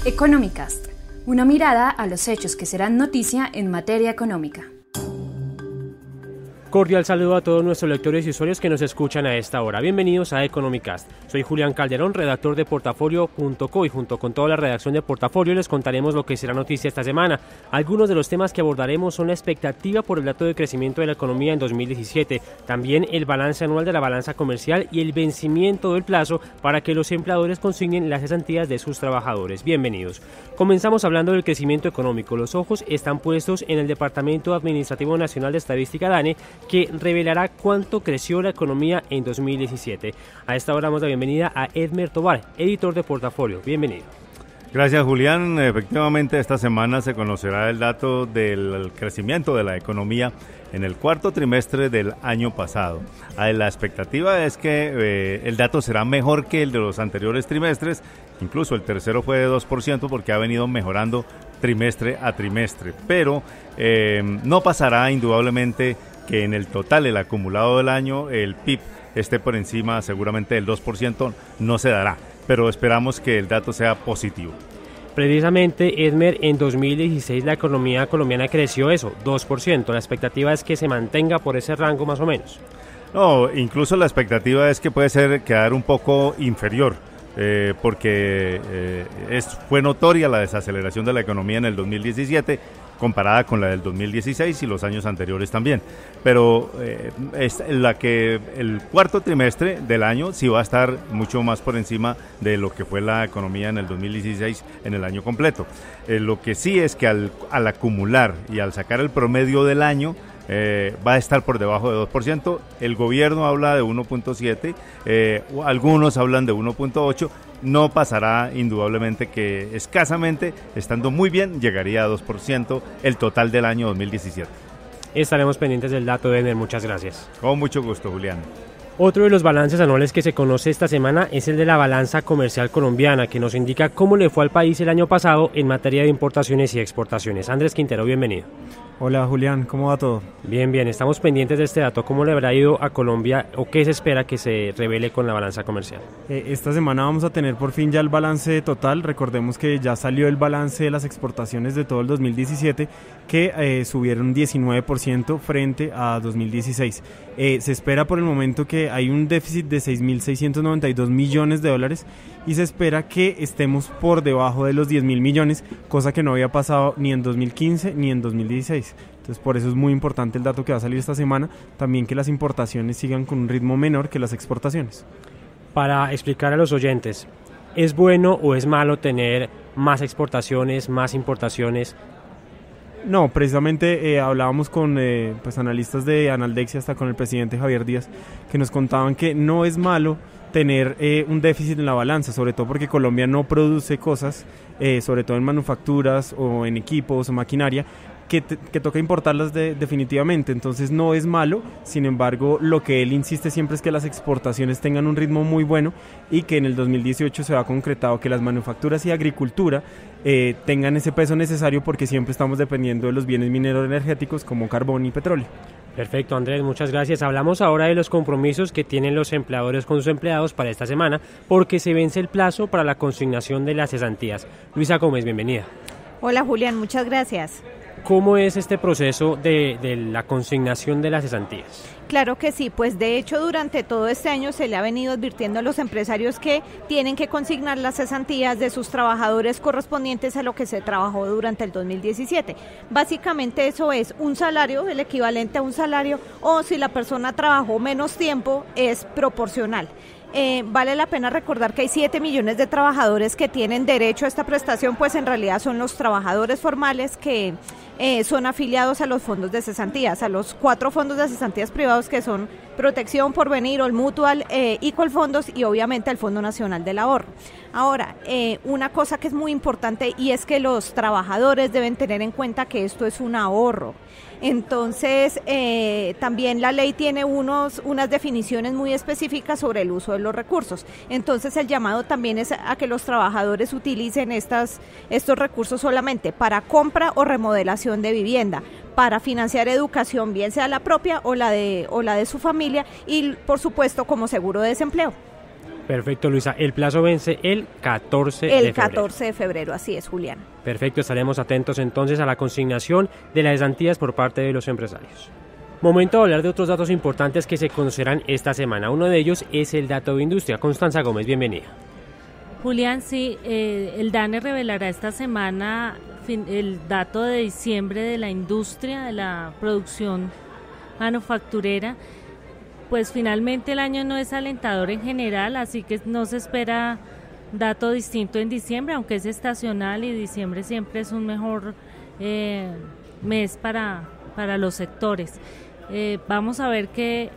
Economicast, una mirada a los hechos que serán noticia en materia económica. Cordial saludo a todos nuestros lectores y usuarios que nos escuchan a esta hora. Bienvenidos a Economicast. Soy Julián Calderón, redactor de Portafolio.co, y junto con toda la redacción de Portafolio les contaremos lo que será noticia esta semana. Algunos de los temas que abordaremos son la expectativa por el dato de crecimiento de la economía en 2017, también el balance anual de la balanza comercial y el vencimiento del plazo para que los empleadores consignen las cesantías de sus trabajadores. Bienvenidos. Comenzamos hablando del crecimiento económico. Los ojos están puestos en el Departamento Administrativo Nacional de Estadística DANE, que revelará cuánto creció la economía en 2017. A esta hora damos la bienvenida a Edmer Tobar, editor de Portafolio. Bienvenido. Gracias, Julián. Efectivamente, esta semana se conocerá el dato del crecimiento de la economía en el cuarto trimestre del año pasado. La expectativa es que el dato será mejor que el de los anteriores trimestres. Incluso el tercero fue de 2% porque ha venido mejorando trimestre a trimestre. Pero no pasará indudablemente que en el total, el acumulado del año, el PIB esté por encima seguramente del 2%, no se dará, pero esperamos que el dato sea positivo. Precisamente, Edmer, en 2016 la economía colombiana creció 2%. La expectativa es que se mantenga por ese rango más o menos. No, incluso la expectativa es que puede quedar un poco inferior, porque fue notoria la desaceleración de la economía en el 2017, comparada con la del 2016 y los años anteriores también. Pero es el cuarto trimestre del año sí va a estar mucho más por encima de lo que fue la economía en el 2016 en el año completo. Lo que sí es que al acumular y al sacar el promedio del año, va a estar por debajo de 2%. El gobierno habla de 1.7, algunos hablan de 1.8. No pasará indudablemente que escasamente, estando muy bien, llegaría a 2% el total del año 2017. Estaremos pendientes del dato, Edmer. Muchas gracias. Con mucho gusto, Julián. Otro de los balances anuales que se conoce esta semana es el de la balanza comercial colombiana, que nos indica cómo le fue al país el año pasado en materia de importaciones y exportaciones. Andrés Quintero, bienvenido. Hola, Julián, ¿cómo va todo? Bien, estamos pendientes de este dato. ¿Cómo le habrá ido a Colombia o qué se espera que se revele con la balanza comercial? Esta semana vamos a tener por fin ya el balance total. Recordemos que ya salió el balance de las exportaciones de todo el 2017, que subieron 19% frente a 2016. Se espera por el momento que hay un déficit de 6.692 millones de dólares y se espera que estemos por debajo de los 10.000 millones, cosa que no había pasado ni en 2015 ni en 2016. Entonces, por eso es muy importante el dato que va a salir esta semana, también que las importaciones sigan con un ritmo menor que las exportaciones. Para explicar a los oyentes, ¿es bueno o es malo tener más exportaciones, más importaciones? No, precisamente hablábamos con analistas de Analdexia, hasta con el presidente Javier Díaz, que nos contaban que no es malo tener un déficit en la balanza, sobre todo porque Colombia no produce cosas, sobre todo en manufacturas o en equipos o maquinaria, que toca importarlas definitivamente. Entonces no es malo. Sin embargo, lo que él insiste siempre es que las exportaciones tengan un ritmo muy bueno y que en el 2018 se ha concretado que las manufacturas y agricultura tengan ese peso necesario, porque siempre estamos dependiendo de los bienes mineros energéticos como carbón y petróleo. Perfecto, Andrés, muchas gracias. Hablamos ahora de los compromisos que tienen los empleadores con sus empleados para esta semana, porque se vence el plazo para la consignación de las cesantías. Luisa Gómez, bienvenida. Hola, Julián, muchas gracias. ¿Cómo es este proceso de la consignación de las cesantías? Claro que sí, pues de hecho durante todo este año se le ha venido advirtiendo a los empresarios que tienen que consignar las cesantías de sus trabajadores correspondientes a lo que se trabajó durante el 2017. Básicamente eso es un salario, el equivalente a un salario, o si la persona trabajó menos tiempo, es proporcional. Vale la pena recordar que hay 7 millones de trabajadores que tienen derecho a esta prestación, pues en realidad son los trabajadores formales que son afiliados a los fondos de cesantías, a los 4 fondos de cesantías privados que son Protección, Porvenir, Olmutual, Icolfondos y obviamente el Fondo Nacional del Ahorro. Ahora, una cosa que es muy importante y es que los trabajadores deben tener en cuenta que esto es un ahorro. Entonces, también la ley tiene unas definiciones muy específicas sobre el uso de los recursos. Entonces, el llamado también es a que los trabajadores utilicen estos recursos solamente para compra o remodelación de vivienda, para financiar educación, bien sea la propia o la de su familia, y por supuesto como seguro de desempleo. Perfecto, Luisa. El plazo vence el 14 de febrero. El 14 de febrero, así es, Julián. Perfecto, estaremos atentos entonces a la consignación de las cesantías por parte de los empresarios. Momento de hablar de otros datos importantes que se conocerán esta semana. Uno de ellos es el dato de industria. Constanza Gómez, bienvenida. Julián, sí, el DANE revelará esta semana el dato de diciembre de la industria, de la producción manufacturera. Pues finalmente el año no es alentador en general, así que no se espera dato distinto en diciembre, aunque es estacional y diciembre siempre es un mejor mes para los sectores. Vamos a ver que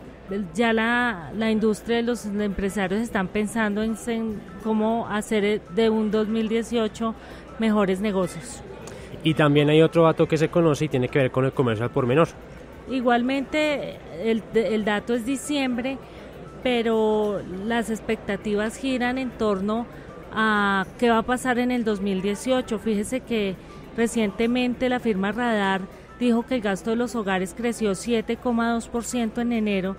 ya la industria, los empresarios están pensando en cómo hacer de un 2018 mejores negocios. Y también hay otro dato que se conoce y tiene que ver con el comercio al por menor. Igualmente el dato es diciembre, pero las expectativas giran en torno a qué va a pasar en el 2018. Fíjese que recientemente la firma Radar dijo que el gasto de los hogares creció 7,2% en enero,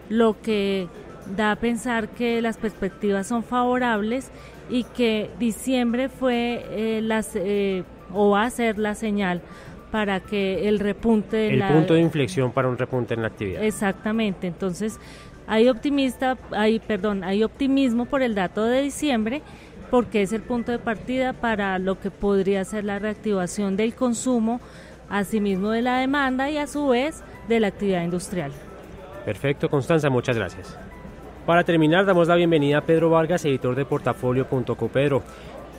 lo que da a pensar que las perspectivas son favorables y que diciembre fue o va a ser la señal para que el repunte... El punto de inflexión para un repunte en la actividad. Exactamente, entonces hay optimismo por el dato de diciembre, porque es el punto de partida para lo que podría ser la reactivación del consumo, asimismo de la demanda y a su vez de la actividad industrial. Perfecto, Constanza, muchas gracias. Para terminar, damos la bienvenida a Pedro Vargas, editor de Portafolio.co. Pedro,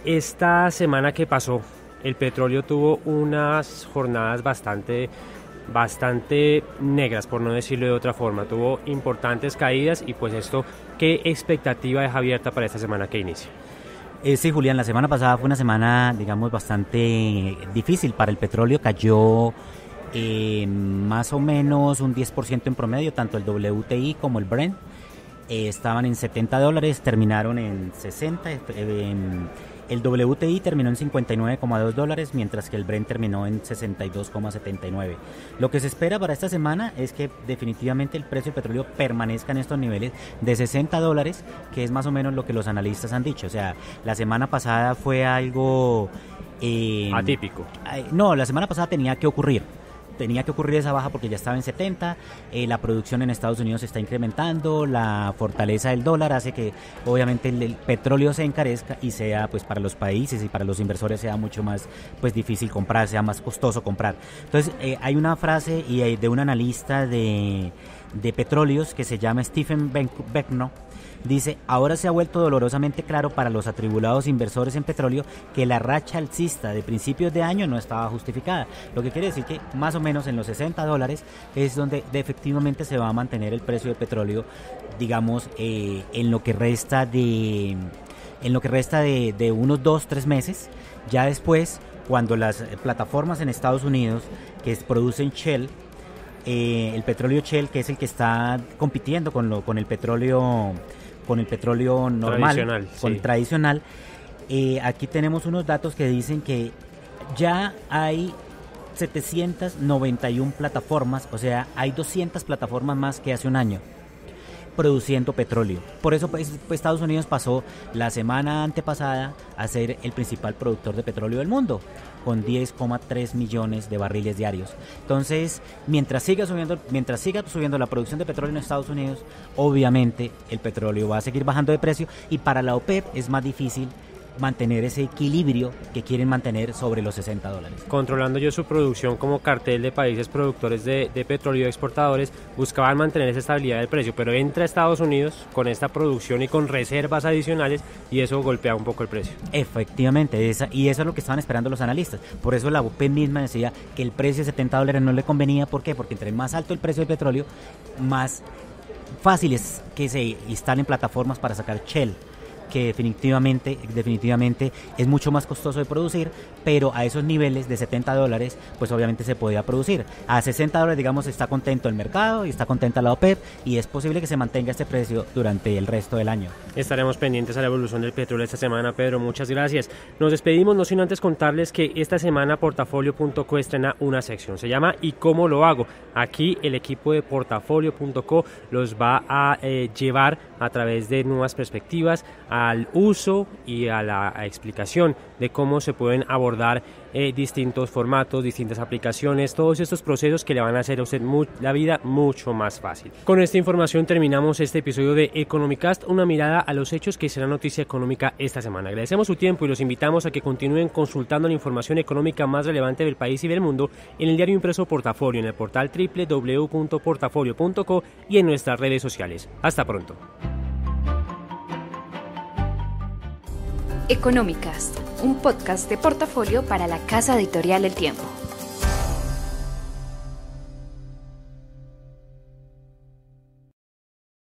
esta semana que pasó, el petróleo tuvo unas jornadas bastante negras, por no decirlo de otra forma. Tuvo importantes caídas y pues esto, ¿qué expectativa deja abierta para esta semana que inicia? Sí, Julián, la semana pasada fue una semana, digamos, bastante difícil para el petróleo. Cayó más o menos un 10% en promedio, tanto el WTI como el Brent. Estaban en $70, terminaron en 60. El WTI terminó en $59,2, mientras que el Brent terminó en 62,79. Lo que se espera para esta semana es que definitivamente el precio del petróleo permanezca en estos niveles de $60, que es más o menos lo que los analistas han dicho. O sea, la semana pasada fue algo... atípico. No, la semana pasada tenía que ocurrir esa baja porque ya estaba en 70, la producción en Estados Unidos se está incrementando, la fortaleza del dólar hace que obviamente el petróleo se encarezca y sea, pues, para los países y para los inversores sea mucho más, pues, difícil comprar, sea más costoso comprar. Entonces hay una frase de un analista de petróleos que se llama Stephen Beckno. Dice: ahora se ha vuelto dolorosamente claro para los atribulados inversores en petróleo que la racha alcista de principios de año no estaba justificada. Lo que quiere decir que más o menos en los $60 es donde efectivamente se va a mantener el precio del petróleo, digamos, en lo que resta de unos 2-3 meses. Ya después, cuando las plataformas en Estados Unidos que producen Shell, el petróleo Shell, que es el que está compitiendo con el petróleo normal, tradicional. Aquí tenemos unos datos que dicen que ya hay 791 plataformas, o sea, hay 200 plataformas más que hace un año produciendo petróleo. Por eso pues, Estados Unidos pasó la semana antepasada a ser el principal productor de petróleo del mundo, con 10,3 millones de barriles diarios. Entonces, mientras siga subiendo la producción de petróleo en Estados Unidos, obviamente el petróleo va a seguir bajando de precio, y para la OPEP es más difícil mantener ese equilibrio que quieren mantener sobre los $60. Controlando yo su producción como cartel de países productores de petróleo exportadores, buscaban mantener esa estabilidad del precio, pero entra Estados Unidos con esta producción y con reservas adicionales y eso golpea un poco el precio. Efectivamente, y eso es lo que estaban esperando los analistas. Por eso la OPEP misma decía que el precio de $70 no le convenía. ¿Por qué? Porque entre más alto el precio del petróleo, más fácil es que se instalen plataformas para sacar Shell. que definitivamente es mucho más costoso de producir, pero a esos niveles de $70, pues obviamente se podía producir. A $60, digamos, está contento el mercado y está contenta la OPEP, y es posible que se mantenga este precio durante el resto del año. Estaremos pendientes a la evolución del petróleo esta semana, Pedro. Muchas gracias. Nos despedimos, no sin antes contarles que esta semana Portafolio.co estrena una sección. Se llama ¿Y cómo lo hago? Aquí el equipo de Portafolio.co los va a llevar a través de nuevas perspectivas al uso y a la explicación de cómo se pueden abordar distintos formatos, distintas aplicaciones, todos estos procesos que le van a hacer a usted la vida mucho más fácil. Con esta información terminamos este episodio de Economicast, una mirada a los hechos que serán noticia económica esta semana. Agradecemos su tiempo y los invitamos a que continúen consultando la información económica más relevante del país y del mundo en el diario impreso Portafolio, en el portal www.portafolio.co y en nuestras redes sociales. Hasta pronto. Economicast, un podcast de Portafolio para la casa editorial El Tiempo.